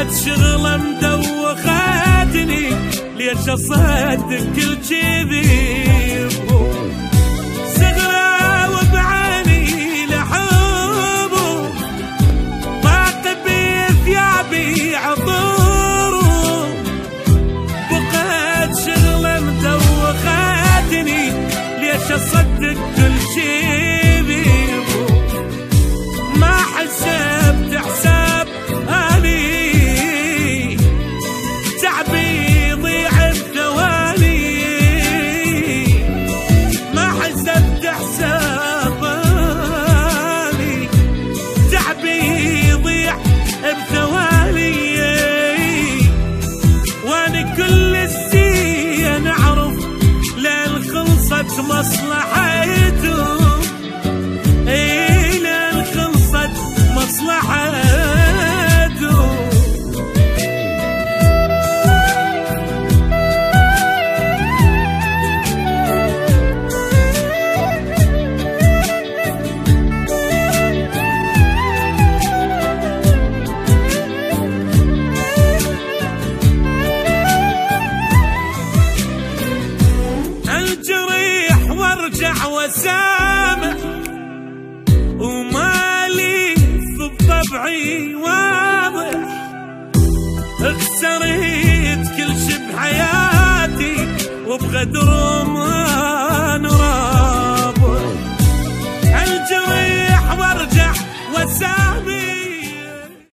بقيت شغلة مدوختني، ليش اصدق كل كذب؟ صغرى وبعيني لحبه، ضاق بثيابي عطره، بقيت شغلة مدوختني، ليش اصدق كل كذب؟ ما حسبت حساب اني تعبي يضيع بثواني، ما حسبت حساب اني تعبي يضيع بثواني، وانا كل الزين اعرف لين خلصت مصلحته، لين خلصت مصلحته. الجريح وارجع وسامح، ومالي في طبعي واضح، خسرت كل شي بحياتي وبغدر ما نرابح. الجريح وارجع وسامح